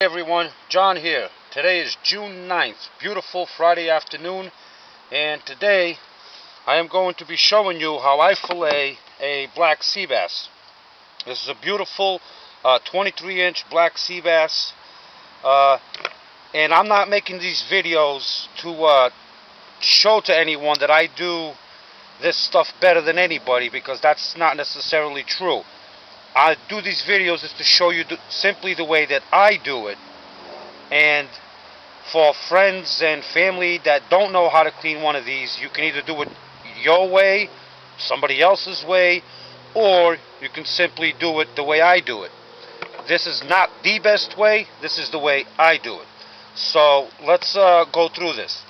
Hey everyone, John here. Today is June 9th, beautiful Friday afternoon, and today I am going to be showing you how I fillet a black sea bass. This is a beautiful 23-inch black sea bass, and I'm not making these videos to show to anyone that I do this stuff better than anybody, because that's not necessarily true. I do these videos is to show you simply the way that I do it. And for friends and family that don't know how to clean one of these, you can either do it your way, somebody else's way, or you can simply do it the way I do it. This is not the best way, this is the way I do it. So let's go through this.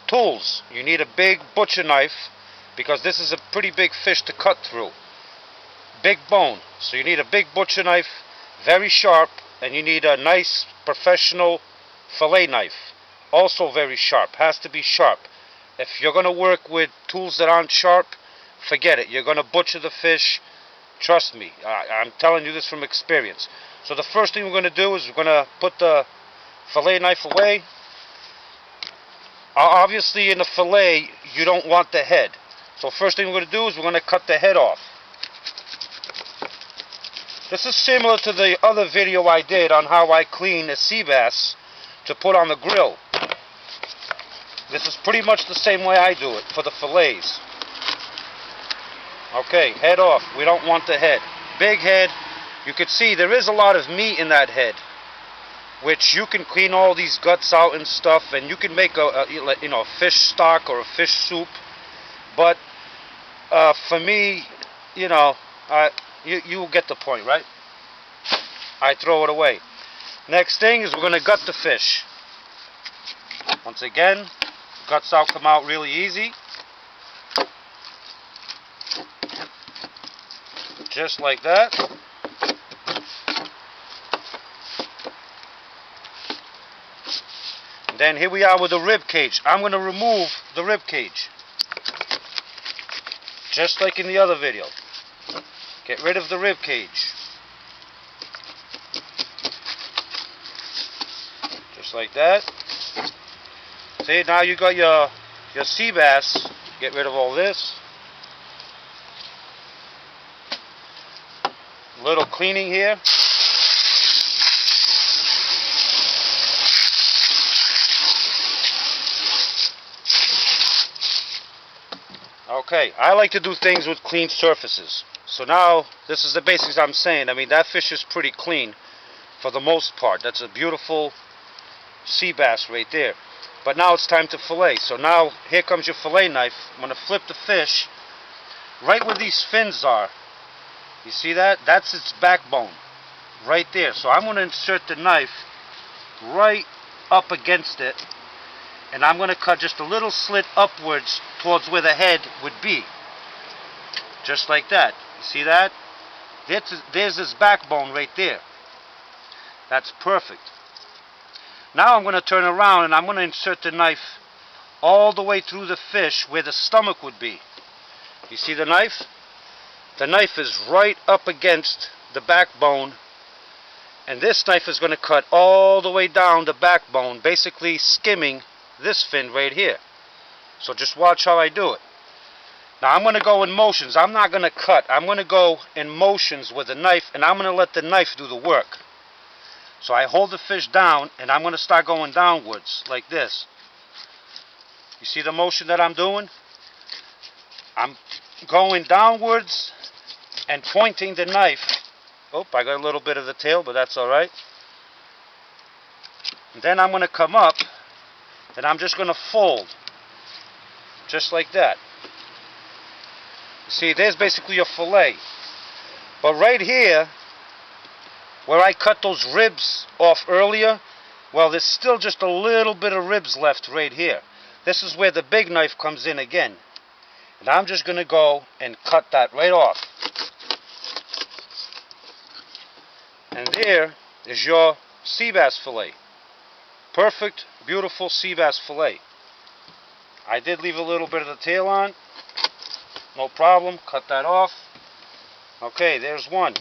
Tools. You need a big butcher knife, because this is a pretty big fish to cut through. Big bone, so you need a big butcher knife, very sharp, and you need a nice professional fillet knife, also very sharp, has to be sharp. If you're going to work with tools that aren't sharp, forget it, you're going to butcher the fish, trust me, I'm telling you this from experience. So the first thing we're going to do is we're going to put the fillet knife away. Obviously in the fillet you don't want the head, so first thing we're going to do is we're going to cut the head off. This is similar to the other video I did on how I clean a sea bass to put on the grill. This is pretty much the same way I do it for the fillets. Okay, head off. We don't want the head. Big head. You can see there is a lot of meat in that head, which you can clean all these guts out and stuff, and you can make a fish stock or a fish soup. But for me, you get the point, right? I throw it away. Next thing is we're going to gut the fish. Once again, guts out come out really easy. Just like that. And then here we are with the rib cage. I'm going to remove the rib cage, just like in the other video. Get rid of the rib cage. Just like that. See, now you got your sea bass. Get rid of all this. A little cleaning here. Okay, I like to do things with clean surfaces. So now, this is the basics I'm saying. I mean, that fish is pretty clean for the most part. That's a beautiful sea bass right there. But now it's time to fillet. So now, here comes your fillet knife. I'm going to flip the fish right where these fins are. You see that? That's its backbone. Right there. So I'm going to insert the knife right up against it. And I'm going to cut just a little slit upwards towards where the head would be. Just like that. You see that? There's his backbone right there. That's perfect. Now I'm going to turn around and I'm going to insert the knife all the way through the fish where the stomach would be. You see the knife? The knife is right up against the backbone, and this knife is going to cut all the way down the backbone, basically skimming this fin right here. So just watch how I do it. Now I'm going to go in motions. I'm not going to cut. I'm going to go in motions with the knife, and I'm going to let the knife do the work. So I hold the fish down, and I'm going to start going downwards like this. You see the motion that I'm doing? I'm going downwards and pointing the knife. Oh, I got a little bit of the tail, but that's alright. Then I'm going to come up, and I'm just going to fold. Just like that. See, there's basically your fillet. But right here, where I cut those ribs off earlier, well, there's still just a little bit of ribs left right here. This is where the big knife comes in again. And I'm just going to go and cut that right off. And there is your sea bass fillet. Perfect, beautiful sea bass fillet. I did leave a little bit of the tail on. No problem, cut that off. Okay, there's one.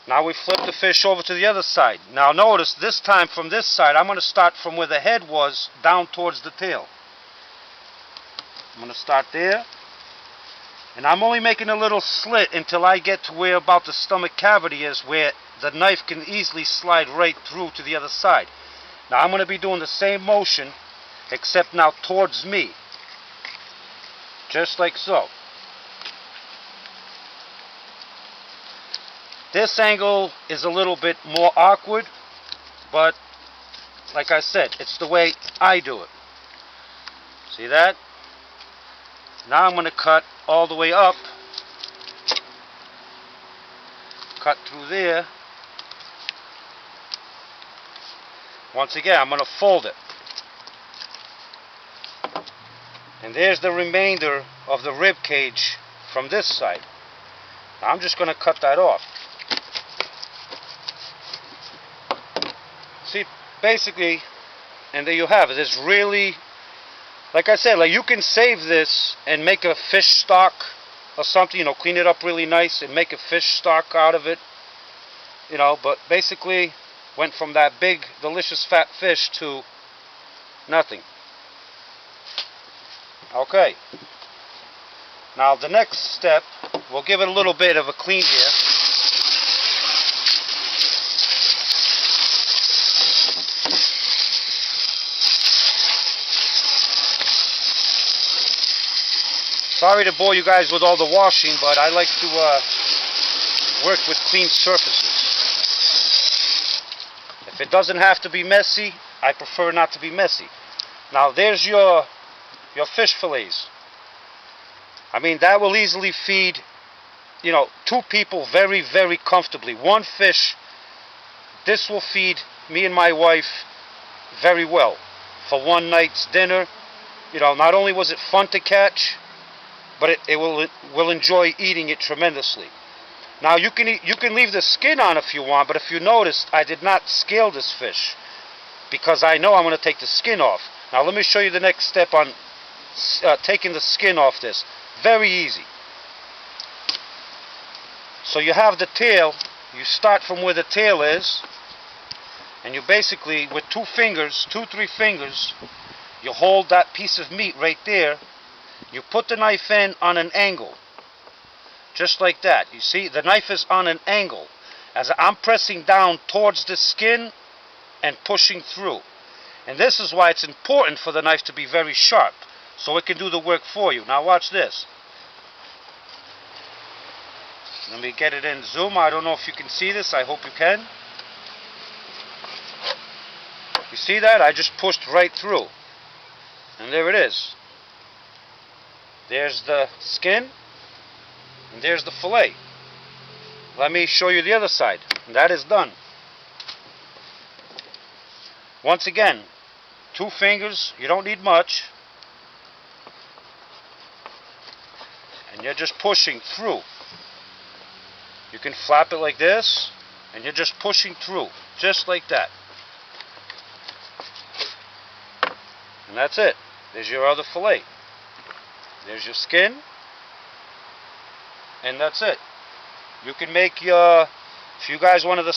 Now we flip the fish over to the other side. Now notice, this time from this side, I'm going to start from where the head was down towards the tail. I'm going to start there. And I'm only making a little slit until I get to where about the stomach cavity is, where the knife can easily slide right through to the other side. Now I'm going to be doing the same motion, except now towards me. Just like so. This angle is a little bit more awkward, but like I said, it's the way I do it. See that? Now I'm going to cut all the way up, cut through there. Once again, I'm going to fold it. And there's the remainder of the rib cage from this side. Now I'm just going to cut that off. See, basically, and there you have it. It's really, like I said, like you can save this and make a fish stock or something, clean it up really nice and make a fish stock out of it, but basically went from that big, delicious fat fish to nothing. Okay. Now the next step, we'll give it a little bit of a clean here. Sorry to bore you guys with all the washing, but I like to work with clean surfaces. If it doesn't have to be messy, I prefer not to be messy. Now there's your fish fillets. I mean, that will easily feed, 2 people very, very comfortably. One fish, this will feed me and my wife very well for one night's dinner. Not only was it fun to catch, but it will enjoy eating it tremendously. Now you can leave the skin on if you want, but if you noticed, I did not scale this fish because I know I'm going to take the skin off. Now let me show you the next step on taking the skin off this. Very easy. So you have the tail. You start from where the tail is, and you basically, with 2 fingers, 2-3 fingers, you hold that piece of meat right there. You put the knife in on an angle, just like that. You see, the knife is on an angle as I'm pressing down towards the skin and pushing through. And this is why it's important for the knife to be very sharp, so it can do the work for you. Now watch this. Let me get it in zoom. I don't know if you can see this. I hope you can. You see that? I just pushed right through. And there it is. There's the skin, and there's the fillet. Let me show you the other side. And that is done. Once again, 2 fingers, you don't need much. And you're just pushing through. You can flap it like this, and you're just pushing through, just like that. And that's it. There's your other fillet. There's your skin, and that's it. You can make if you guys wanted to